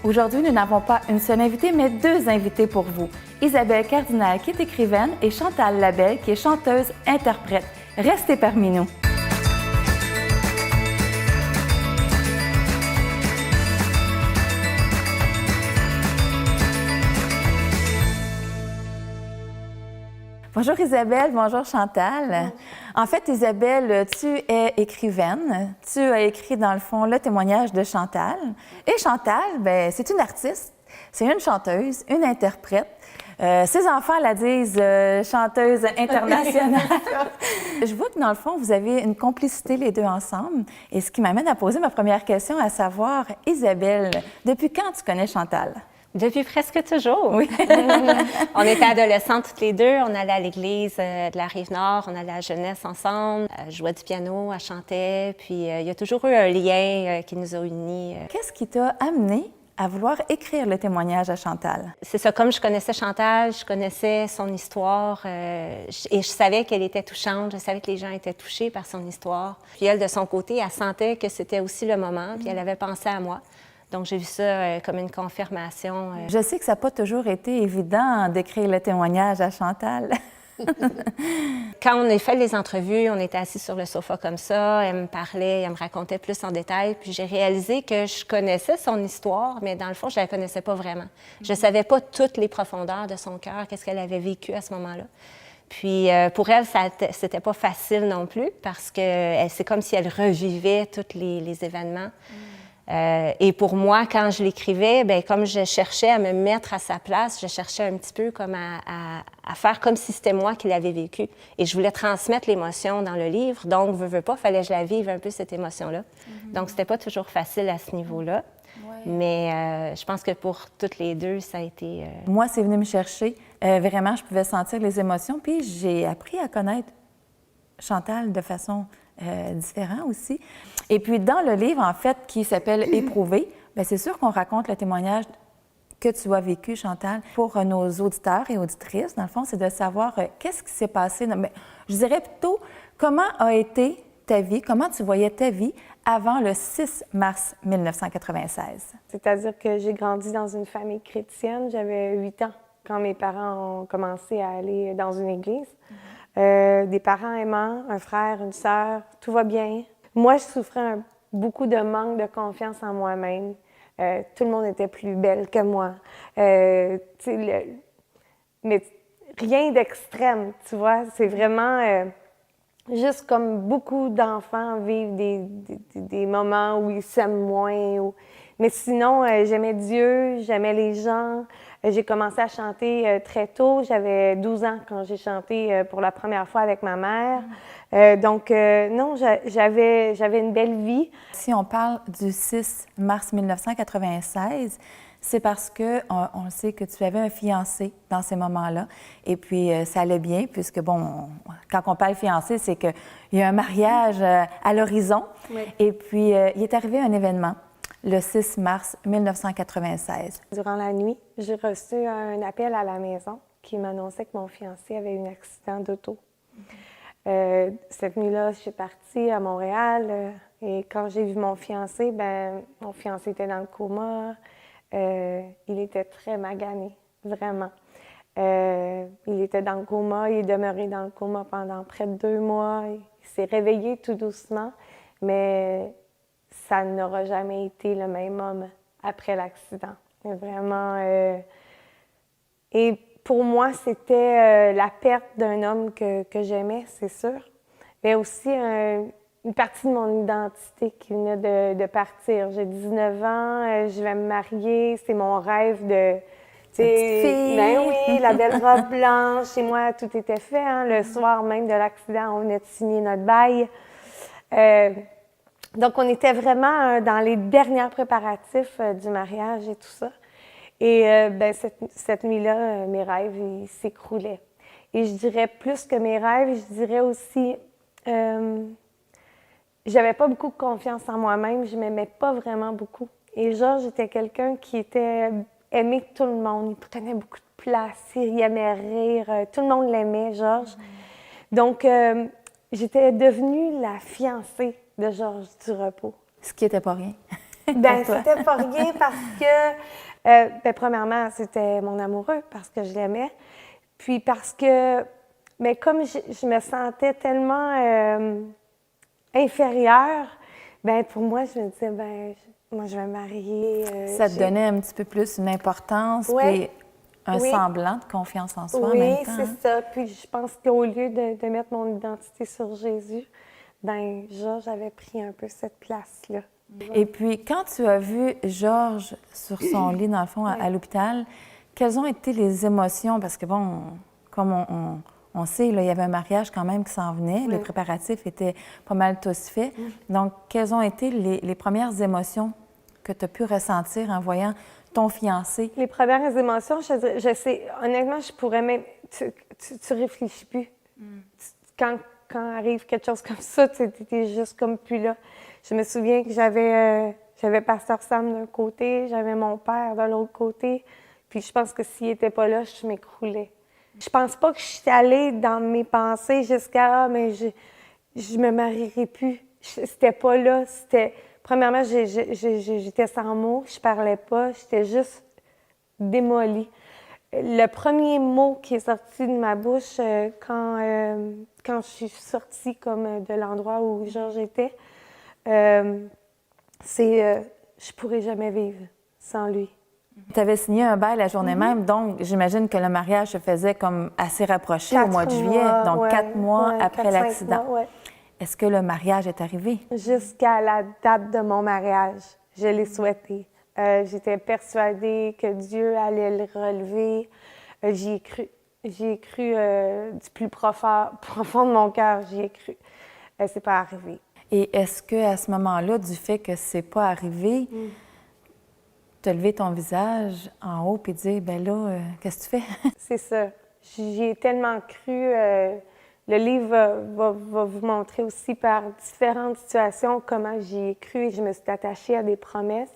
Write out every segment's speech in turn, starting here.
Aujourd'hui, nous n'avons pas une seule invitée, mais deux invités pour vous. Isabelle Cardinal, qui est écrivaine, et Chantal Labelle, qui est chanteuse-interprète. Restez parmi nous. Bonjour Isabelle, bonjour Chantal. Bonjour. En fait, Isabelle, tu es écrivaine. Tu as écrit, dans le fond, le témoignage de Chantal. Et Chantal, bien, c'est une artiste, c'est une chanteuse, une interprète. Ses enfants la disent chanteuse internationale. Je vois que, dans le fond, vous avez une complicité les deux ensemble. Et ce qui m'amène à poser ma première question, à savoir, Isabelle, depuis quand tu connais Chantal? Depuis presque toujours. Oui. On était adolescentes toutes les deux. On allait à l'église de la Rive-Nord, on allait à la jeunesse ensemble. Elle jouait du piano, elle chantait. Puis il y a toujours eu un lien qui nous a unis. Qu'est-ce qui t'a amené à vouloir écrire le témoignage à Chantal? C'est ça, comme je connaissais Chantal, je connaissais son histoire et je savais qu'elle était touchante, je savais que les gens étaient touchés par son histoire. Puis elle, de son côté, elle sentait que c'était aussi le moment, puis elle avait pensé à moi. Donc, j'ai vu ça comme une confirmation. Je sais que ça n'a pas toujours été évident d'écrire le témoignage à Chantal. Quand on a fait les entrevues, on était assis sur le sofa comme ça, elle me parlait, elle me racontait plus en détail, puis j'ai réalisé que je connaissais son histoire, mais dans le fond, je ne la connaissais pas vraiment. Je ne savais pas toutes les profondeurs de son cœur, qu'est-ce qu'elle avait vécu à ce moment-là. Puis pour elle, c'était pas facile non plus, parce que c'est comme si elle revivait tous les événements. Et pour moi, quand je l'écrivais, bien, comme je cherchais à me mettre à sa place, je cherchais un petit peu comme à faire comme si c'était moi qui l'avais vécu. Et je voulais transmettre l'émotion dans le livre, donc, veux pas, fallait que je la vive un peu, cette émotion-là. Mm-hmm. Donc, c'était pas toujours facile à ce niveau-là. Ouais. Mais je pense que pour toutes les deux, ça a été... Moi, c'est venu me chercher. Vraiment, je pouvais sentir les émotions. Puis j'ai appris à connaître Chantal de façon différente aussi. Et puis, dans le livre, en fait, qui s'appelle « Éprouver », bien, c'est sûr qu'on raconte le témoignage que tu as vécu, Chantal. Pour nos auditeurs et auditrices, dans le fond, c'est de savoir qu'est-ce qui s'est passé. Mais, je dirais plutôt, comment a été ta vie, comment tu voyais ta vie avant le 6 mars 1996? C'est-à-dire que j'ai grandi dans une famille chrétienne. J'avais 8 ans quand mes parents ont commencé à aller dans une église. Des parents aimants, un frère, une sœur, tout va bien. Moi, je souffrais beaucoup de manque de confiance en moi-même. Tout le monde était plus belle que moi. Mais rien d'extrême, tu vois. C'est vraiment juste comme beaucoup d'enfants vivent des moments où ils s'aiment moins. Mais sinon, j'aimais Dieu, j'aimais les gens. J'ai commencé à chanter très tôt. J'avais 12 ans quand j'ai chanté pour la première fois avec ma mère. Donc, non, j'avais une belle vie. Si on parle du 6 mars 1996, c'est parce qu'on sait que tu avais un fiancé dans ces moments-là. Et puis, ça allait bien, puisque, bon, quand on parle fiancé, c'est qu'il y a un mariage à l'horizon. Oui. Et puis, il est arrivé un événement le 6 mars 1996. Durant la nuit, j'ai reçu un appel à la maison qui m'annonçait que mon fiancé avait eu un accident d'auto. Cette nuit-là, je suis partie à Montréal et quand j'ai vu mon fiancé, ben mon fiancé était dans le coma. Il était très magané, vraiment. Il était dans le coma, il est demeuré dans le coma pendant près de 2 mois. Il s'est réveillé tout doucement, mais ça n'aura jamais été le même homme après l'accident. Vraiment. Et pour moi, c'était la perte d'un homme que j'aimais, c'est sûr, mais aussi une partie de mon identité qui venait de partir. J'ai 19 ans, je vais me marier, c'est mon rêve de... Ben oui, la belle robe blanche. Chez moi, tout était fait. Hein. Le soir même de l'accident, on venait de signer notre bail. Donc, on était vraiment dans les derniers préparatifs du mariage et tout ça. Et ben, cette nuit-là, mes rêves, ils s'écroulaient. Et je dirais plus que mes rêves, je dirais aussi, j'avais pas beaucoup de confiance en moi-même, je m'aimais pas vraiment beaucoup. Et Georges était quelqu'un qui était aimé de tout le monde, il prenait beaucoup de place, il aimait rire, tout le monde l'aimait, Georges. Donc, j'étais devenue la fiancée de Georges Durepos. Ce qui n'était pas rien. Ben, toi? c'était pas rien parce que, ben, premièrement, c'était mon amoureux parce que je l'aimais. Puis parce que, mais comme je me sentais tellement inférieure, ben pour moi, je me disais, ben, moi, je vais me marier. Ça te donnait un petit peu plus une importance, Ouais. puis un Oui. semblant de confiance en soi en Oui, même temps. c'est Hein? ça. Puis je pense qu'au lieu de mettre mon identité sur Jésus, ben Georges avait pris un peu cette place-là. Et puis, quand tu as vu Georges sur son lit, dans le fond, à l'hôpital, quelles ont été les émotions? Parce que, bon, comme on sait, là, il y avait un mariage quand même qui s'en venait. Les préparatifs étaient pas mal tous faits. Donc, quelles ont été les premières émotions que tu as pu ressentir en voyant ton fiancé? Les premières émotions, je sais, honnêtement, je pourrais même. Tu réfléchis plus. Quand arrive quelque chose comme ça, tu es juste comme plus là. Je me souviens que j'avais Pasteur Sam d'un côté, j'avais mon père de l'autre côté. Puis je pense que s'il n'était pas là, je m'écroulais. Je pense pas que je suis allée dans mes pensées jusqu'à mais je me marierai plus. C'était pas là. Premièrement, j'étais sans mots, je parlais pas, j'étais juste démolie. Le premier mot qui est sorti de ma bouche quand je suis sortie comme de l'endroit où Georges était, c'est je pourrais jamais vivre sans lui. Tu avais signé un bail la journée même, donc j'imagine que le mariage se faisait comme assez rapproché au mois de juillet, donc 4 mois après l'accident. Est-ce que le mariage est arrivé? Jusqu'à la date de mon mariage, je l'ai souhaité. J'étais persuadée que Dieu allait le relever. J'y ai cru. J'y ai cru du plus profond de mon cœur. J'y ai cru. C'est pas arrivé. Et est-ce qu'à ce moment-là, du fait que c'est pas arrivé, te lever ton visage en haut et dire, ben là, qu'est-ce que tu fais? C'est ça. J'y ai tellement cru. Le livre va vous montrer aussi par différentes situations comment j'y ai cru et je me suis attachée à des promesses.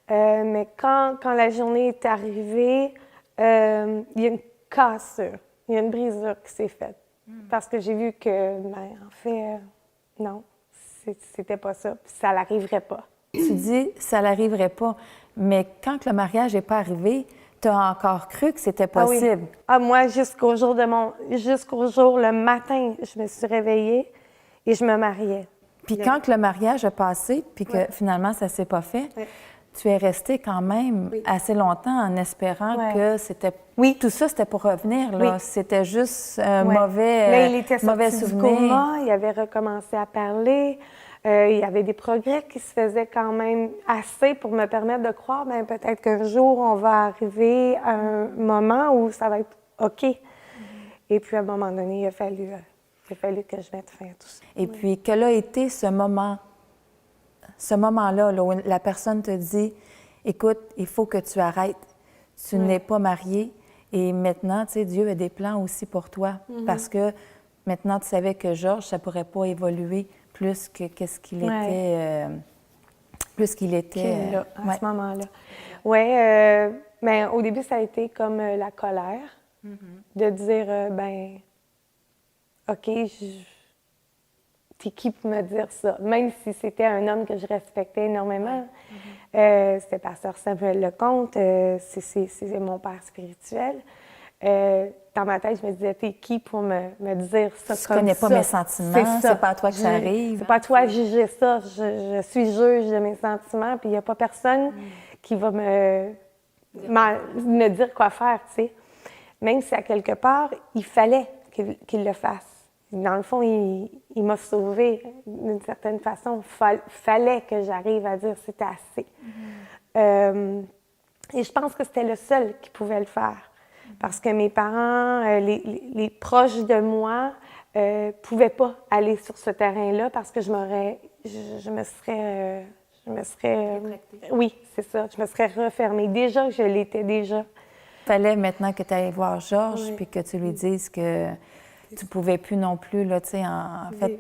Mais quand la journée est arrivée, il y a une cassure, il y a une brisure qui s'est faite. Parce que j'ai vu que, ben, en fait, non, c'était pas ça, puis ça n'arriverait pas. Tu dis, ça n'arriverait pas, mais quand le mariage n'est pas arrivé, tu as encore cru que c'était possible. Ah oui. Ah, moi, jusqu'au jour, le matin, je me suis réveillée et je me mariais. Puis quand le mariage a passé, puis que finalement, ça ne s'est pas fait, tu es restée quand même assez longtemps en espérant que c'était... Oui. Tout ça, c'était pour revenir, là. Oui. C'était juste un mauvais, Là, il était mauvais sorti souvenir. du coma, il avait recommencé à parler. Il y avait des progrès qui se faisaient quand même assez pour me permettre de croire, bien, peut-être qu'un jour, on va arriver à un moment où ça va être OK. Et puis, à un moment donné, il a fallu que je mette fin à tout ça. Et puis, quel a été ce moment-là, là, où la personne te dit, écoute, il faut que tu arrêtes, tu n'es pas mariée, et maintenant, tu sais, Dieu a des plans aussi pour toi, parce que maintenant, tu savais que Georges, ça pourrait pas évoluer plus que qu'est-ce qu'il était, plus qu'il était Là, à ce moment-là. Oui, mais au début, ça a été comme la colère, de dire, ben, OK, t'es qui pour me dire ça? Même si c'était un homme que je respectais énormément. C'était Pasteur Samuel Lecomte, c'est mon père spirituel. Dans ma tête, je me disais, t'es qui pour me dire ça Tu comme connais ça? pas mes sentiments, c'est pas à toi que ça arrive. C'est pas à toi de juger ça. Je suis juge de mes sentiments, puis il n'y a pas personne qui va me dire quoi faire, tu sais. Même si à quelque part, il fallait qu'il le fasse. Dans le fond, il m'a sauvée d'une certaine façon. Fallait que j'arrive à dire c'était assez. Et je pense que c'était le seul qui pouvait le faire. Parce que mes parents, les proches de moi, pouvaient pas aller sur ce terrain-là parce que je me serais oui, c'est ça. Je me serais refermée. Déjà, je l'étais déjà. Il fallait maintenant que tu ailles voir Georges puis que tu lui dises que tu ne pouvais plus non plus, là, tu sais, en fait,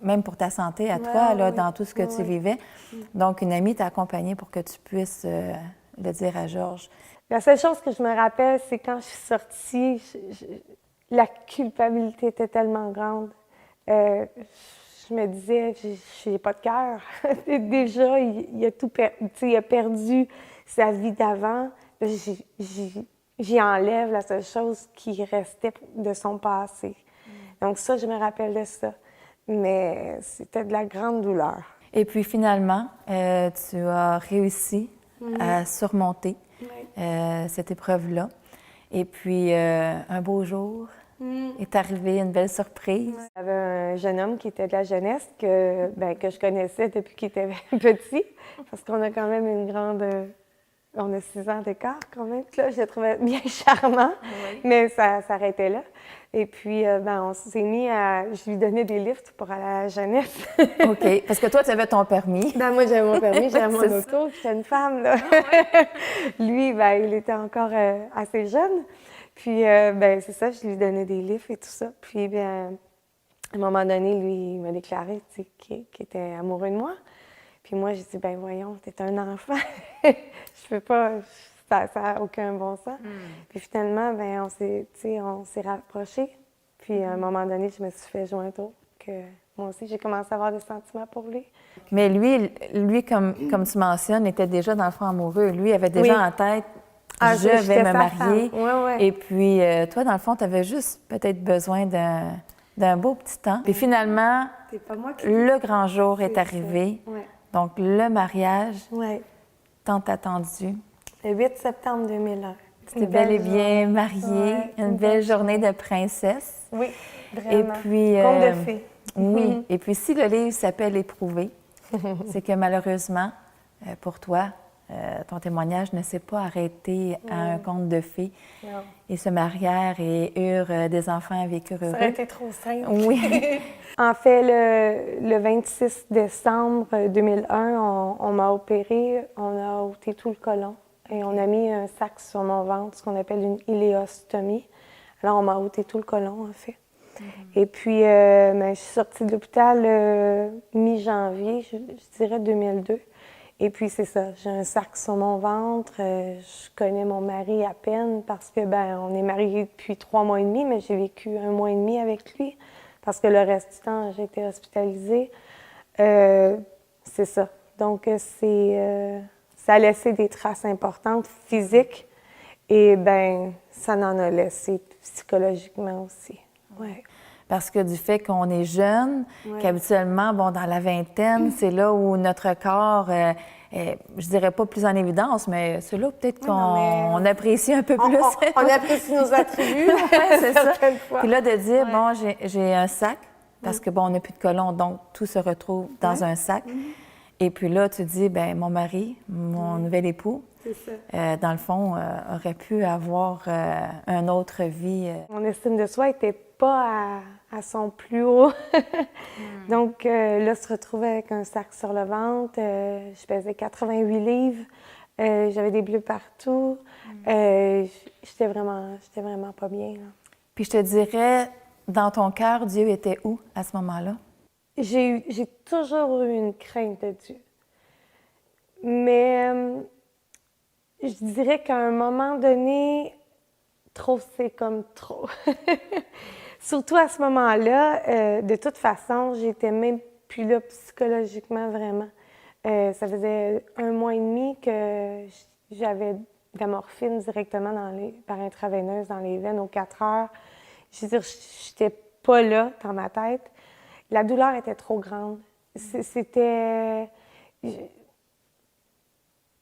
même pour ta santé à toi, là, dans tout ce que tu vivais. Donc, une amie t'a accompagnée pour que tu puisses le dire à Georges. La seule chose que je me rappelle, c'est quand je suis sortie, la culpabilité était tellement grande. je me disais, je n'ai pas de cœur. Déjà, il a tout il a perdu sa vie d'avant. J'y enlève la seule chose qui restait de son passé. Donc ça, je me rappelle de ça. Mais c'était de la grande douleur. Et puis finalement, tu as réussi à surmonter cette épreuve-là. Et puis, un beau jour est arrivé, une belle surprise. Il y avait un jeune homme qui était de la jeunesse que je connaissais depuis qu'il était petit, parce qu'on a quand même une grande... on a 6 ans d'écart quand même. Là, je le trouvais bien charmant, mais ça s'arrêtait là. Et puis, on s'est mis à... Je lui donnais des lifts pour aller à la jeunesse. OK. Parce que toi, tu avais ton permis. Moi, j'avais mon permis, j'avais mon auto, puis j'étais une femme, là. Lui, il était encore assez jeune. Puis, c'est ça, je lui donnais des lifts et tout ça. Puis, à un moment donné, lui, il m'a déclaré qu'il était amoureux de moi. Puis moi, j'ai dit, voyons, t'es un enfant. Je peux pas, ça n'a aucun bon sens. Puis finalement, on s'est rapprochés. Puis à un moment donné, je me suis fait joindre que moi aussi, j'ai commencé à avoir des sentiments pour lui. Mais lui comme tu mentionnes, était déjà dans le fond amoureux. Lui avait déjà en tête, je vais me marier. Et puis toi, dans le fond, tu avais juste peut-être besoin d'un beau petit temps. Puis finalement, le grand jour est arrivé. Donc, le mariage, tant attendu. Le 8 septembre 2001. Tu t'es bel et bien mariée, une belle journée de princesse. Oui, vraiment. Et puis, conte de fées. Oui. Et puis, si le livre s'appelle Éprouvé, c'est que malheureusement, pour toi, ton témoignage ne s'est pas arrêté à un conte de fées. Non. Ils se marièrent et eurent des enfants et vécurent heureux. Ça aurait été trop simple. Oui. En fait, le 26 décembre 2001, on m'a opéré, on a ôté tout le côlon et on a mis un sac sur mon ventre, ce qu'on appelle une iléostomie. Alors, on m'a ôté tout le côlon, en fait. Et puis, je suis sortie de l'hôpital mi-janvier, je dirais 2002. Et puis, c'est ça, j'ai un sac sur mon ventre. Je connais mon mari à peine parce que, on est mariés depuis 3 mois et demi, mais j'ai vécu 1 mois et demi avec lui parce que le reste du temps, j'ai été hospitalisée. C'est ça. Donc, ça a laissé des traces importantes physiques et, ça en a laissé psychologiquement aussi. Ouais. Parce que du fait qu'on est jeune, qu'habituellement, dans la vingtaine, c'est là où notre corps est, je dirais pas plus en évidence, mais c'est là peut-être qu'on apprécie un peu plus. On apprécie nos attributs, c'est ça. Fois. Puis là, de dire, j'ai un sac, parce que, on n'a plus de côlon, donc tout se retrouve dans un sac. Et puis là, tu dis, mon mari, mon nouvel époux, dans le fond, aurait pu avoir une autre vie. Mon estime de soi n'était pas à son plus haut. Donc là, se retrouver avec un sac sur le ventre. Je pesais 88 livres. J'avais des bleus partout. J'étais vraiment pas bien. Là. Puis je te dirais, dans ton cœur, Dieu était où à ce moment-là? J'ai toujours eu une crainte de Dieu. Mais je dirais qu'à un moment donné, trop, c'est comme trop. Surtout à ce moment-là, de toute façon, j'étais même plus là psychologiquement vraiment. Ça faisait 1 mois et demi que j'avais de la morphine directement par intraveineuse dans les veines aux 4 heures. Je veux dire, j'étais pas là dans ma tête. La douleur était trop grande. C'était...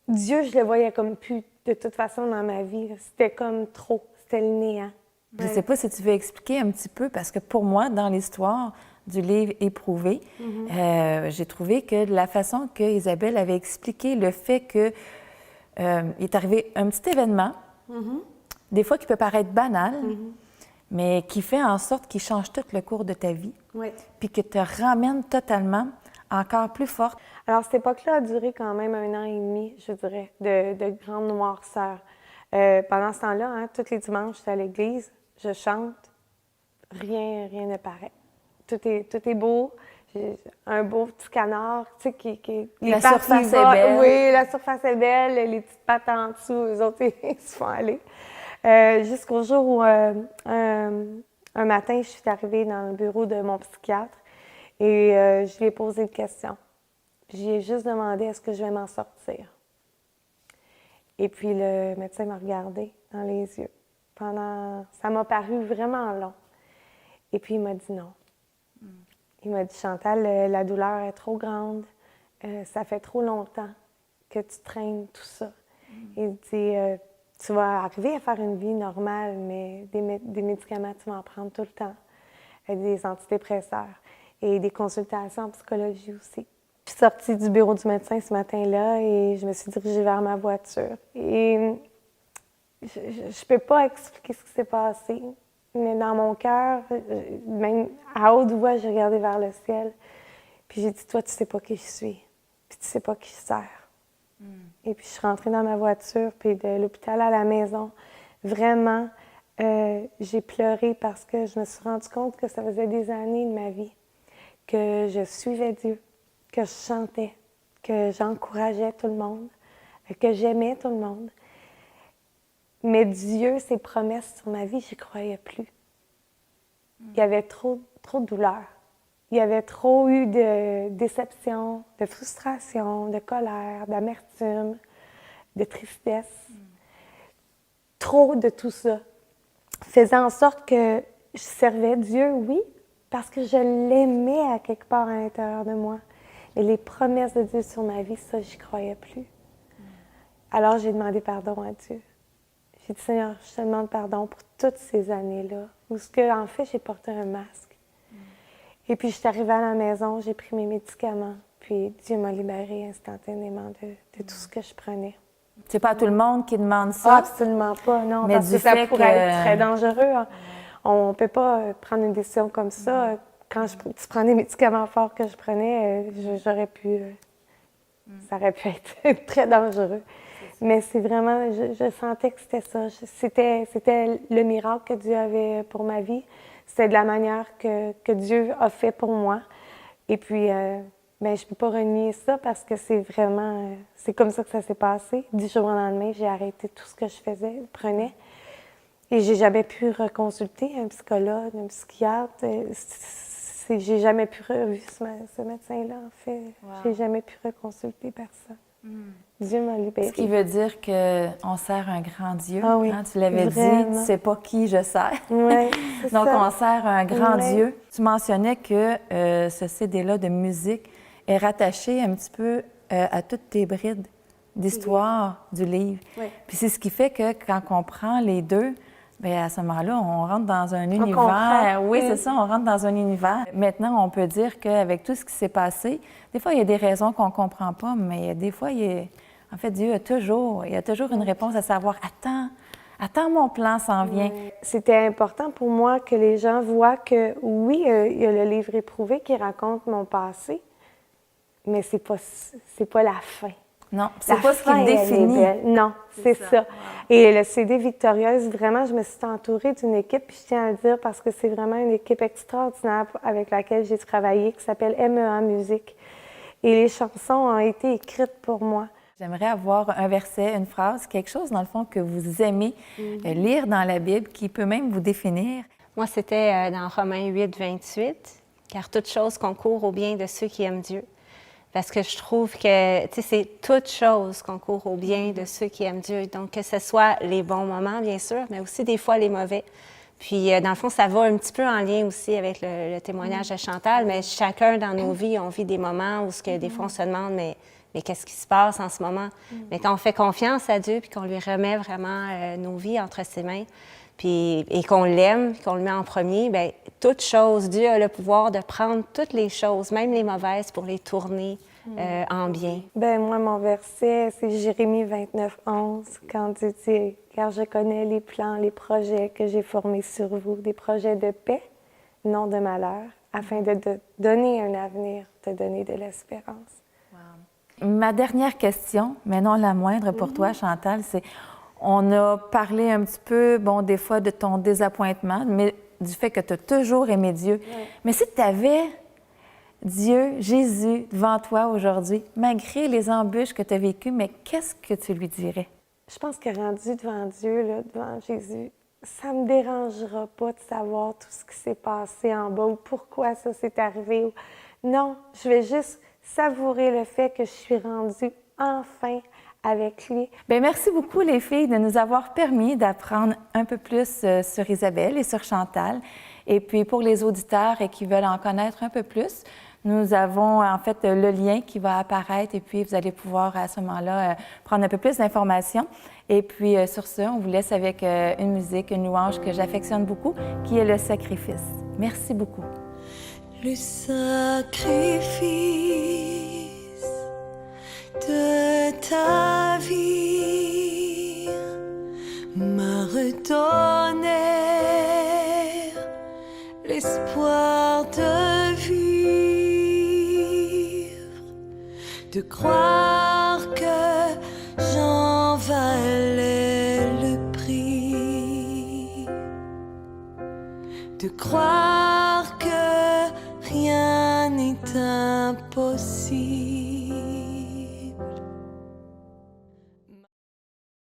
Dieu, je le voyais comme plus de toute façon dans ma vie. C'était comme trop. C'était le néant. Je ne sais pas si tu veux expliquer un petit peu, parce que pour moi, dans l'histoire du livre Éprouvé, j'ai trouvé que de la façon que Isabelle avait expliqué le fait que il est arrivé un petit événement, des fois qui peut paraître banal, mais qui fait en sorte qu'il change tout le cours de ta vie, puis que te ramène totalement encore plus forte. Alors, cette époque-là a duré quand même 1 an et demi, je dirais, de grande noirceur. Pendant ce temps-là, tous les dimanches, je suis à l'église, je chante, rien ne paraît. Tout est beau. J'ai un beau petit canard, tu sais, la surface est belle. Oui, la surface est belle, les petites pattes en dessous, eux autres, ils se font aller. Jusqu'au jour où, un matin, je suis arrivée dans le bureau de mon psychiatre Et je lui ai posé une question. J'y ai juste demandé est-ce que je vais m'en sortir. Et puis le médecin m'a regardé dans les yeux. Ça m'a paru vraiment long. Et puis il m'a dit non. Il m'a dit Chantal, la douleur est trop grande. Ça fait trop longtemps que tu traînes tout ça. Il dit tu vas arriver à faire une vie normale, mais des médicaments, tu vas en prendre tout le temps. Des antidépresseurs et des consultations en psychologie aussi. Je suis sortie du bureau du médecin ce matin-là et je me suis dirigée vers ma voiture. Et je ne peux pas expliquer ce qui s'est passé, mais dans mon cœur, même à haute voix, j'ai regardé vers le ciel. Puis j'ai dit, toi, tu sais pas qui je suis, puis tu sais pas qui je sers. Et puis je suis rentrée dans ma voiture, puis de l'hôpital à la maison, vraiment, j'ai pleuré parce que je me suis rendu compte que ça faisait des années de ma vie que je suivais Dieu, que je chantais, que j'encourageais tout le monde, que j'aimais tout le monde. Mais Dieu, ses promesses sur ma vie, j'y croyais plus. Il y avait trop de douleur. Il y avait trop eu de déception, de frustration, de colère, d'amertume, de tristesse. Trop de tout ça faisait en sorte que je servais Dieu, oui, parce que je l'aimais à quelque part à l'intérieur de moi. Mais les promesses de Dieu sur ma vie, ça, j'y croyais plus. Alors, j'ai demandé pardon à Dieu. J'ai dit, Seigneur, je te demande pardon pour toutes ces années-là, où en fait, j'ai porté un masque. Et puis, je suis arrivée à la maison, j'ai pris mes médicaments, puis Dieu m'a libérée instantanément de tout ce que je prenais. C'est pas à tout le monde qui demande ça. Ah, absolument pas, non, mais parce du que ça fait pourrait être très dangereux. Hein. On ne peut pas prendre une décision comme ça. Quand tu prends des médicaments forts que je prenais, j'aurais pu... Ça aurait pu être très dangereux. Mais c'est vraiment... Je sentais que c'était ça. C'était le miracle que Dieu avait pour ma vie. C'était de la manière que Dieu a fait pour moi. Et puis, ben, je ne peux pas renier ça parce que c'est vraiment... c'est comme ça que ça s'est passé. Du jour au lendemain, j'ai arrêté tout ce que je faisais, prenais. Et j'ai jamais pu reconsulter un psychologue, un psychiatre. J'ai jamais pu revu ce médecin-là, en fait. Wow. J'ai jamais pu reconsulter personne. Dieu m'a libérée. Ce qui veut dire qu'on sert un grand Dieu. Ah oui, hein? Tu l'avais vraiment. dit, tu sais pas qui je sers. Oui, c'est Donc, ça. on sert un grand Dieu. Tu mentionnais que ce CD-là de musique est rattaché un petit peu à toutes tes brides d'histoire du livre. Oui. Puis c'est ce qui fait que quand on prend les deux, bien, à ce moment-là, on rentre dans un univers. Comprend. Oui, c'est ça, on rentre dans un univers. Maintenant, on peut dire qu'avec tout ce qui s'est passé, des fois, il y a des raisons qu'on ne comprend pas, mais des fois, en fait, Dieu a toujours une réponse à savoir « Attends, mon plan s'en vient. » C'était important pour moi que les gens voient que, oui, il y a le livre éprouvé qui raconte mon passé, mais c'est pas la fin. Non, c'est pas ce qui le définit. Non, c'est ça. Wow. Et le CD Victorieuse, vraiment, je me suis entourée d'une équipe, puis je tiens à le dire parce que c'est vraiment une équipe extraordinaire avec laquelle j'ai travaillé, qui s'appelle MEA Musique. Et les chansons ont été écrites pour moi. J'aimerais avoir un verset, une phrase, quelque chose, dans le fond, que vous aimez lire dans la Bible, qui peut même vous définir. Moi, c'était dans Romains 8, 28, « Car toute chose concourt au bien de ceux qui aiment Dieu. » Parce que je trouve que, tu sais, c'est toute chose concourt au bien de ceux qui aiment Dieu. Donc, que ce soit les bons moments, bien sûr, mais aussi des fois les mauvais. Puis, dans le fond, ça va un petit peu en lien aussi avec le témoignage de Chantal, mais chacun dans nos vies, on vit des moments où des fois, on se demande, mais qu'est-ce qui se passe en ce moment? Mais quand on fait confiance à Dieu puis qu'on lui remet vraiment nos vies entre ses mains, et qu'on l'aime, qu'on le met en premier, bien, toute chose, Dieu a le pouvoir de prendre toutes les choses, même les mauvaises, pour les tourner en bien. Bien, moi, mon verset, c'est Jérémie 29, 11, quand Dieu dit « Car je connais les plans, les projets que j'ai formés sur vous, des projets de paix, non de malheur, afin de te donner un avenir, te donner de l'espérance. » Ma dernière question, mais non la moindre pour toi, Chantal, c'est... On a parlé un petit peu, bon, des fois de ton désappointement, mais du fait que tu as toujours aimé Dieu. Oui. Mais si tu avais Dieu, Jésus, devant toi aujourd'hui, malgré les embûches que tu as vécues, mais qu'est-ce que tu lui dirais? Je pense que rendu devant Dieu, là, devant Jésus, ça me dérangera pas de savoir tout ce qui s'est passé en bas ou pourquoi ça s'est arrivé. Non, je vais juste savourer le fait que je suis rendue enfin avec lui. Bien, merci beaucoup, les filles, de nous avoir permis d'apprendre un peu plus sur Isabelle et sur Chantal. Et puis, pour les auditeurs qui veulent en connaître un peu plus, nous avons en fait le lien qui va apparaître et puis vous allez pouvoir à ce moment-là prendre un peu plus d'informations. Et puis, sur ce, on vous laisse avec une musique, une louange que j'affectionne beaucoup, qui est le sacrifice. Merci beaucoup. Le sacrifice de ta vie m'a redonné l'espoir de vivre, de croire que j'en valais le prix, de croire que rien n'est impossible.